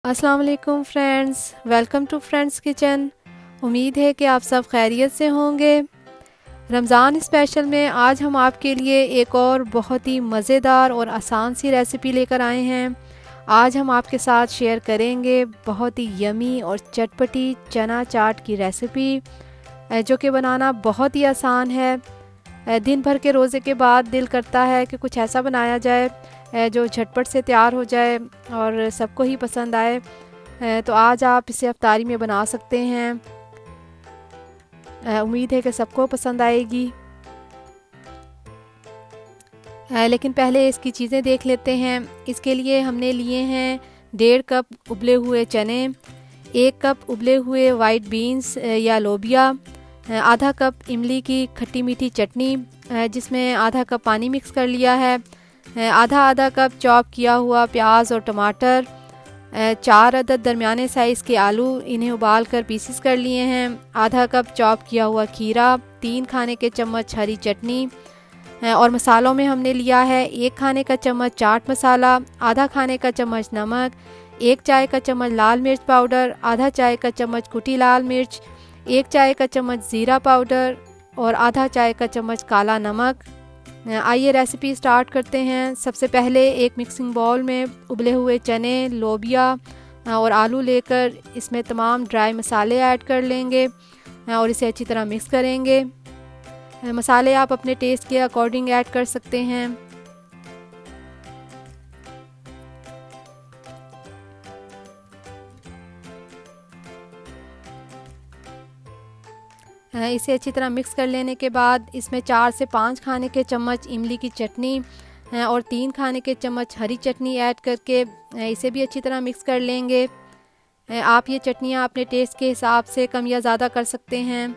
अस्सलाम वालेकुम friends, welcome to friends kitchen. उम्मीद है कि आप सब खैरियत से होंगे। रमज़ान स्पेशल में आज हम आपके लिए एक और बहुत ही मज़ेदार और आसान सी रेसिपी लेकर आए हैं। आज हम आपके साथ शेयर करेंगे बहुत ही यमी और चटपटी चना चाट की रेसिपी, जो कि बनाना बहुत ही आसान है। दिन भर के रोज़े के बाद दिल करता है कि कुछ ऐसा बनाया जाए जो झटपट से तैयार हो जाए और सबको ही पसंद आए। तो आज आप इसे अफ्तारी में बना सकते हैं। उम्मीद है कि सबको पसंद आएगी। लेकिन पहले इसकी चीज़ें देख लेते हैं। इसके लिए हमने लिए हैं 1.5 कप उबले हुए चने, 1 कप उबले हुए वाइट बीन्स या लोबिया, आधा कप इमली की खट्टी मीठी चटनी जिसमें आधा कप पानी मिक्स कर लिया है, आधा कप चॉप किया हुआ प्याज और टमाटर, 4 अदद दरमियाने साइज़ के आलू, इन्हें उबाल कर पीसेस कर लिए हैं, आधा कप चॉप किया हुआ खीरा, 3 खाने के चम्मच हरी चटनी। और मसालों में हमने लिया है 1 खाने का चम्मच चाट मसाला, आधा खाने का चम्मच नमक, 1 चाय का चम्मच लाल मिर्च पाउडर, आधा चाय का चम्मच कुटी लाल मिर्च, 1 चाय का चम्मच ज़ीरा पाउडर और आधा चाय का चम्मच काला नमक। आइए रेसिपी स्टार्ट करते हैं। सबसे पहले एक मिक्सिंग बाउल में उबले हुए चने, लोबिया और आलू लेकर इसमें तमाम ड्राई मसाले ऐड कर लेंगे और इसे अच्छी तरह मिक्स करेंगे। मसाले आप अपने टेस्ट के अकॉर्डिंग ऐड कर सकते हैं। इसे अच्छी तरह मिक्स कर लेने के बाद इसमें 4 से 5 खाने के चम्मच इमली की चटनी और 3 खाने के चम्मच हरी चटनी ऐड करके इसे भी अच्छी तरह मिक्स कर लेंगे। आप ये चटनियाँ अपने टेस्ट के हिसाब से कम या ज़्यादा कर सकते हैं।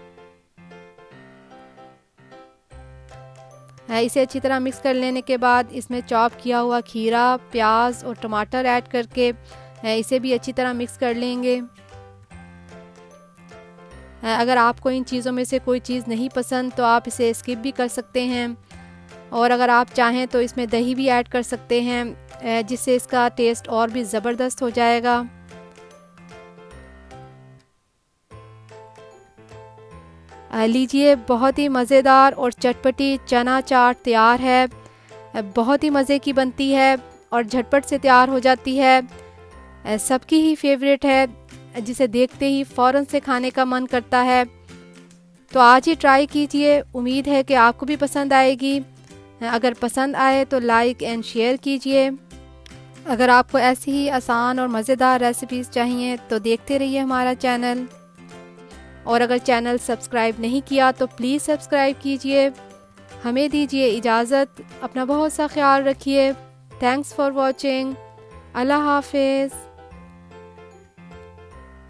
इसे अच्छी तरह मिक्स कर लेने के बाद इसमें चॉप किया हुआ खीरा, प्याज और टमाटर ऐड करके इसे भी अच्छी तरह मिक्स कर लेंगे। अगर आपको इन चीज़ों में से कोई चीज़ नहीं पसंद तो आप इसे स्किप भी कर सकते हैं और अगर आप चाहें तो इसमें दही भी ऐड कर सकते हैं, जिससे इसका टेस्ट और भी ज़बरदस्त हो जाएगा। लीजिए, बहुत ही मज़ेदार और चटपटी चना चाट तैयार है। बहुत ही मज़े की बनती है और झटपट से तैयार हो जाती है। सबकी ही फेवरेट है, जिसे देखते ही फ़ौरन से खाने का मन करता है। तो आज ही ट्राई कीजिए। उम्मीद है कि आपको भी पसंद आएगी। अगर पसंद आए तो लाइक एंड शेयर कीजिए। अगर आपको ऐसी ही आसान और मज़ेदार रेसिपीज़ चाहिए तो देखते रहिए हमारा चैनल। और अगर चैनल सब्सक्राइब नहीं किया तो प्लीज़ सब्सक्राइब कीजिए। हमें दीजिए इजाज़त। अपना बहुत सा ख्याल रखिए। Thanks for watching. अल्लाह हाफिज़।